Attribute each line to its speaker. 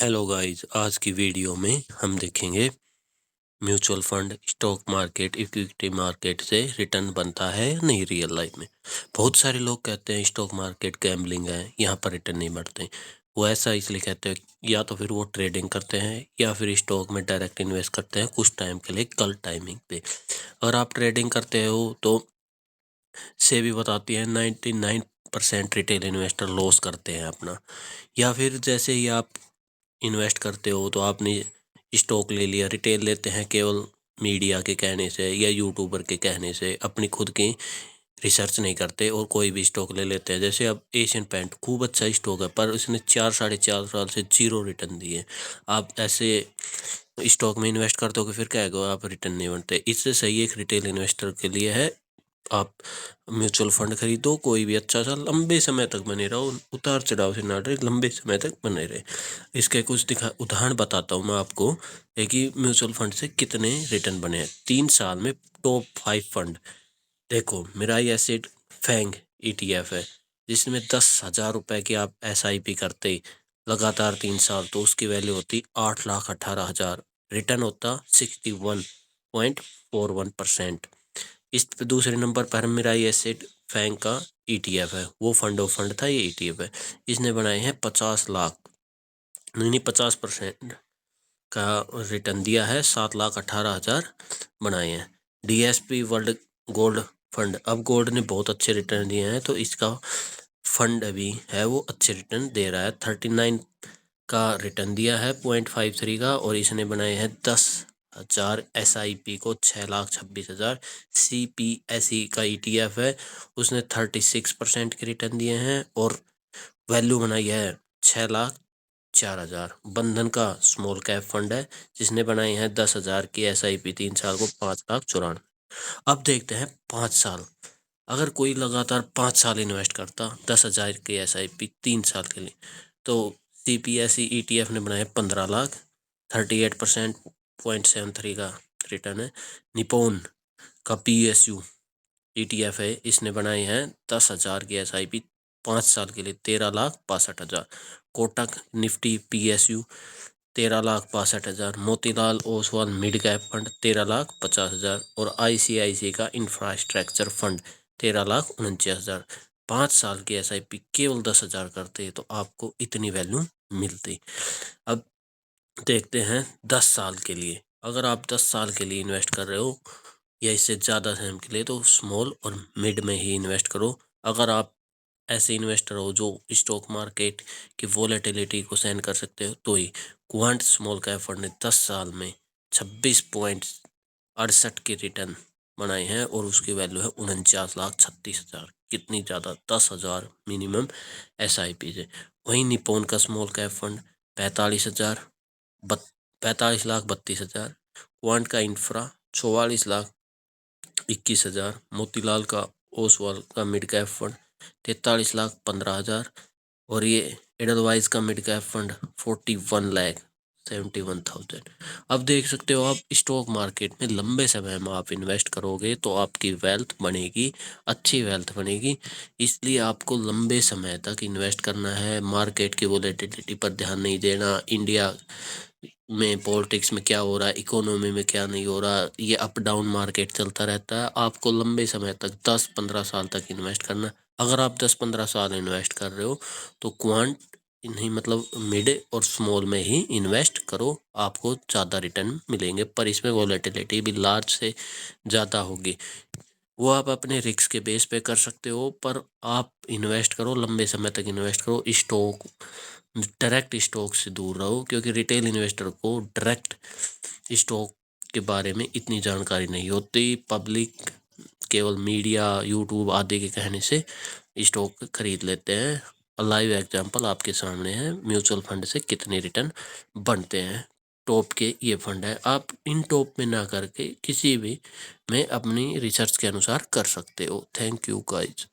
Speaker 1: Hello guys, आज की video में हम देखेंगे mutual fund, stock market, equity market से रिटर्न बनता है या नहीं रियल लाइफ में। बहुत सारे लोग कहते हैं स्टॉक मार्केट गैम्बलिंग है, यहाँ पर रिटर्न नहीं बढ़ते। वो ऐसा इसलिए कहते हैं या तो फिर वो ट्रेडिंग करते हैं या फिर स्टॉक में डायरेक्ट इन्वेस्ट करते हैं कुछ टाइम के लिए, कल टाइमिंग पे। अगर आप ट्रेडिंग करते हो तो सेबी बताती है 99% रिटेल इन्वेस्टर लॉस करते हैं अपना। या फिर जैसे ही आप इन्वेस्ट करते हो तो आपने स्टॉक ले लिया, रिटेल लेते हैं केवल मीडिया के कहने से या यूट्यूबर के कहने से, अपनी खुद की रिसर्च नहीं करते और कोई भी स्टॉक ले लेते हैं। जैसे अब एशियन पेंट खूब अच्छा स्टॉक है पर उसने 4 साढ़े 4 साल से जीरो रिटर्न दिए। आप ऐसे स्टॉक में इन्वेस्ट करते हो कि फिर क्या है, आप रिटर्न नहीं बनते। इससे सही एक रिटेल इन्वेस्टर के लिए है आप म्यूचुअल फंड खरीदो, कोई भी अच्छा सा लंबे समय तक बने रहो, उतार चढ़ाव से ना रहे, लंबे समय तक बने रहे। इसके कुछ उदाहरण बताता हूँ मैं आपको कि म्यूचुअल फंड से कितने रिटर्न बने हैं 3 साल में। टॉप 5 फंड देखो, मिराई एसिड फैंग ETF है, जिसमें 10,000 रुपये की आप SIP करते लगातार 3 साल तो उसकी वैल्यू होती 8,18,000, रिटर्न होता 61.41%। इस दूसरे नंबर पर मिराई एसिड फैंग का ETF है, वो फंड ऑफ फंड था, ये ETF है। इसने बनाए हैं 50 लाख, नहीं 50% का रिटर्न दिया है, 7,18,000 बनाए हैं। DSP वर्ल्ड गोल्ड फंड, अब गोल्ड ने बहुत अच्छे रिटर्न दिए हैं तो इसका फंड अभी है वो अच्छे रिटर्न दे रहा है। 39 का रिटर्न दिया है 0.53 का, और इसने बनाए हैं 10,000 SIP को 6,26,000। CPSE का ETF है, उसने 36% के रिटर्न दिए हैं और वैल्यू बनाई है 6,04,000। बंधन का स्मॉल कैप फंड है, जिसने बनाई है 10,000 की SIP 3 साल को 5,94,000। अब देखते हैं 5 साल, अगर कोई लगातार 5 साल इन्वेस्ट करता 10,000 की SIP 3 साल के लिए, तो CPSE ETF ने बनाए 15 लाख, 38.73 का रिटर्न है। निपोन का PSU ETF है, इसने बनाए हैं 10,000 की SIP 5 साल के लिए 13,62,000। Kotak Nifty PSU 13,62,000। Motilal Oswal mid cap fund 13,50,000 और ICICI का इंफ्रास्ट्रक्चर फंड 13,49,000। 5 साल की SIP केवल 10,000 करते तो आपको इतनी वैल्यू मिलती। अब देखते हैं 10 साल के लिए, अगर आप 10 साल के लिए इन्वेस्ट कर रहे हो या इससे ज़्यादा टाइम के लिए, तो स्मॉल और मिड में ही इन्वेस्ट करो। अगर आप ऐसे इन्वेस्टर हो जो स्टॉक मार्केट की वोलेटिलिटी को सहन कर सकते हो तो ही। क्वांट स्मॉल कैप फंड ने 10 साल में 26.68 की रिटर्न बनाए हैं और उसकी वैल्यू है 49,36,000। कितनी ज़्यादा, 10,000 मिनिमम SIP से। वहीं निपोन का स्मॉल कैप फंड 45,000 45,32,000। क्वांट का इंफ्रा 44,21,000। मोतीलाल का ओसवाल का मिड कैप फंड 43,15,000 और ये एडलवाइज का मिड कैप फंड 41,71,000। अब देख सकते हो, आप स्टॉक मार्केट में लंबे समय में आप इन्वेस्ट करोगे तो आपकी वेल्थ बनेगी, अच्छी वेल्थ बनेगी। इसलिए आपको लंबे समय तक इन्वेस्ट करना है, मार्केट की वोलेटिलिटी पर ध्यान नहीं देना। इंडिया में पॉलिटिक्स में क्या हो रहा है, इकोनॉमी में क्या नहीं हो रहा, ये अप डाउन मार्केट चलता रहता है। आपको लंबे समय तक 10-15 साल तक इन्वेस्ट करना। अगर आप 10-15 साल इन्वेस्ट कर रहे हो तो क्वांट नहीं, मतलब मिड और स्मॉल में ही इन्वेस्ट करो, आपको ज़्यादा रिटर्न मिलेंगे। पर इसमें वॉलेटिलिटी भी लार्ज से ज़्यादा होगी, वो आप अपने रिस्क के बेस पे कर सकते हो। पर आप इन्वेस्ट करो, लंबे समय तक इन्वेस्ट करो। स्टॉक, डायरेक्ट स्टॉक से दूर रहो, क्योंकि रिटेल इन्वेस्टर को डायरेक्ट स्टॉक के बारे में इतनी जानकारी नहीं होती। पब्लिक केवल मीडिया, यूट्यूब आदि के कहने से स्टॉक खरीद लेते हैं। लाइव एग्जांपल आपके सामने है, म्यूचुअल फंड से कितने रिटर्न बनते हैं। टॉप के ये फंड है, आप इन टॉप में ना करके किसी भी में अपनी रिसर्च के अनुसार कर सकते हो। Thank you guys.